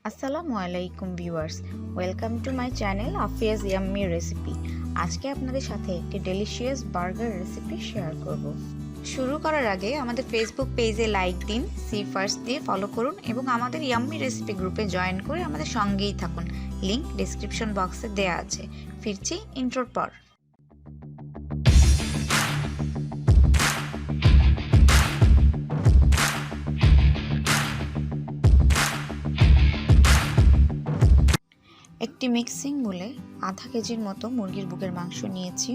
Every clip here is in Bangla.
আসসালামু আলাইকুম viewers, welcome to my channel Afiyaz yummy recipe. আজকে আপনাদের সাথে একটি ডেলিশিয়াস বার্গার রেসিপি শেয়ার করব। শুরু করার আগে আমাদের ফেসবুক পেজে লাইক দিন, সি ফার্স্ট দিয়ে ফলো করুন এবং আমাদের ইয়াম্মি রেসিপি গ্রুপে জয়েন করে আমাদের সঙ্গেই থাকুন। লিংক ডিসক্রিপশন বক্সে দেওয়া আছে। ফিরছি ইন্ট্রোর পর। একটি মিক্সিং বলে আধা কেজির মতো মুরগির বুকের মাংস নিয়েছি।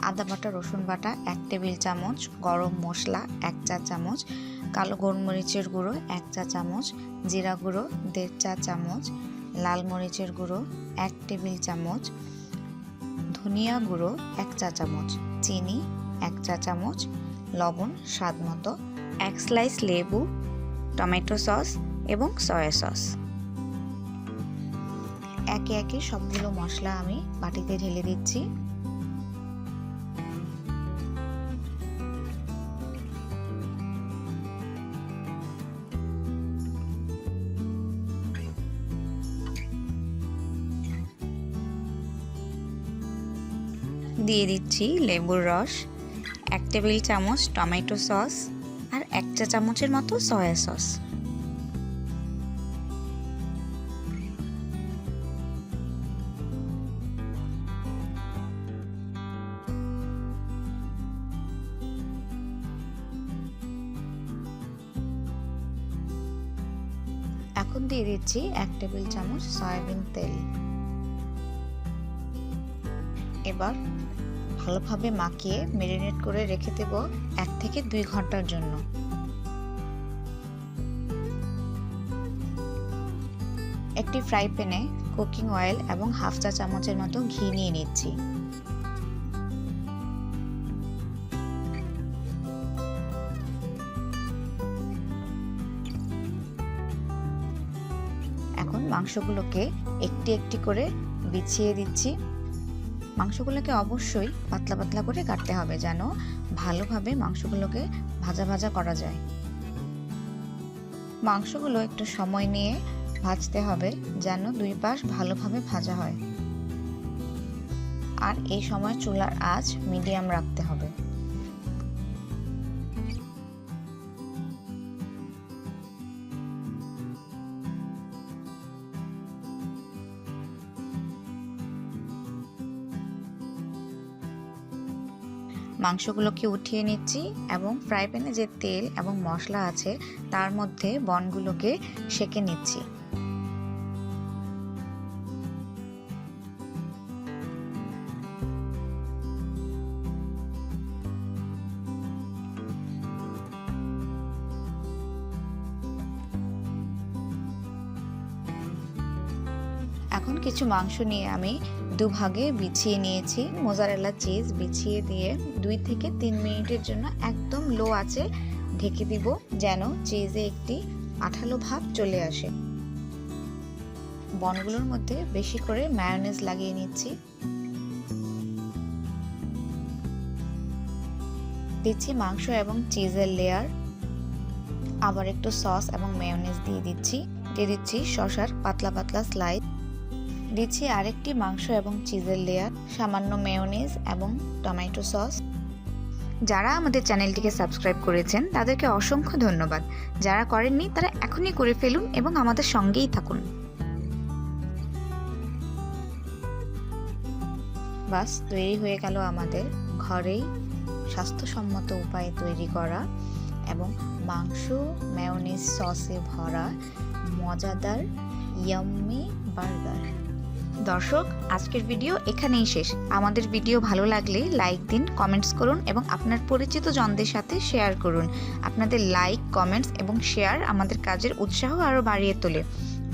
আদা বাটা, রসুন বাটা 1 টেবিল চামচ, গরম মশলা 1 চা চামচ, কালো গোলমরিচের গুঁড়ো 1 চা চামচ, জিরা গুঁড়ো 1.5 চা চামচ, লাল মরিচের গুঁড়ো 1 টেবিল চামচ, ধনিয়া গুঁড়ো 1 চা চামচ, চিনি 1 চা চামচ, লবণ স্বাদ মতো, 1 স্লাইস লেবু, টমেটো সস এবং সয়া সস। একে একে সবগুলো মশলা আমি বাটিতে ঢেলে দিচ্ছি। দিয়ে দিচ্ছি লেবুর রস, 1 টেবিল চামচ টমেটো সস আর 1 চা চামচের মতো সয়া সস। এখন দিয়ে দিচ্ছি 1 টেবিল চামচ সয়াবিন তেল। এবার ভালোভাবে মাখিয়ে ম্যারিনেট করে রেখে দেব 1 থেকে 2 ঘন্টার জন্য। একটি ফ্রাই প্যানে কুকিং অয়েল এবং 1/2 চা চামচের মতো ঘি নিয়ে নিচ্ছি। এখন মাংসগুলোকে একটি একটি করে বিছিয়ে দিচ্ছি। মাংসগুলোকে অবশ্যই পাতলা পাতলা করে কাটতে হবে যেন ভালোভাবে মাংসগুলোকে ভাজা ভাজা করা যায়। মাংসগুলো একটু সময় নিয়ে ভাজতে হবে যেন 2 পাশ ভালোভাবে ভাজা হয়। আর এই সময় চুলার আঁচ মিডিয়াম রাখতে হবে। মাংসগুলোকে উঠিয়ে নিচ্ছি এবং ফ্রাই প্যানে যে তেল এবং মশলা আছে তার মধ্যে বনগুলোকে সেঁকে নিচ্ছি। এখন কিছু মাংস নিয়ে আমি 2 ভাগে বিছিয়ে নিয়েছি। মোজারেলা চিজ বিছিয়ে দিয়ে 2 থেকে 3 মিনিটের জন্য একদম লো আঁচে ঢেকে দিব যেন চিজে একটি আঠালো ভাব চলে আসে। বনগুলোর মধ্যে বেশি করে মায়োনেজ লাগিয়ে নিচ্ছি। দিচ্ছি মাংস এবং চিজের লেয়ার। আবার একটু সস এবং মায়োনেজ দিয়ে দিচ্ছি শসার পাতলা পাতলা স্লাইস। দিচ্ছি আরেকটি মাংস এবং চিজের লেয়ার, সামান্য মেয়োনিজ এবং টমেটো সস। যারা আমাদের চ্যানেলটিকে সাবস্ক্রাইব করেছেন তাদেরকে অসংখ্য ধন্যবাদ। যারা করেননি তারা এখনই করে ফেলুন এবং আমাদের সঙ্গেই থাকুন। বাস তৈরি হয়ে গেল আমাদের ঘরেই স্বাস্থ্যসম্মত উপায়ে তৈরি করা এবং মাংস মেয়োনিজ সসে ভরা মজাদার ইয়াম্মি বার্গার। দর্শক, আজকের ভিডিও এখানেই শেষ। আমাদের ভিডিও ভালো লাগলে লাইক দিন, কমেন্টস করুন এবং আপনার পরিচিত জনদের সাথে শেয়ার করুন। আপনাদের লাইক, কমেন্টস এবং শেয়ার আমাদের কাজের উৎসাহ আরও বাড়িয়ে তোলে।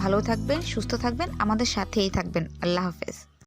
ভালো থাকবেন, সুস্থ থাকবেন, আমাদের সাথেই থাকবেন। আল্লাহ হাফেজ।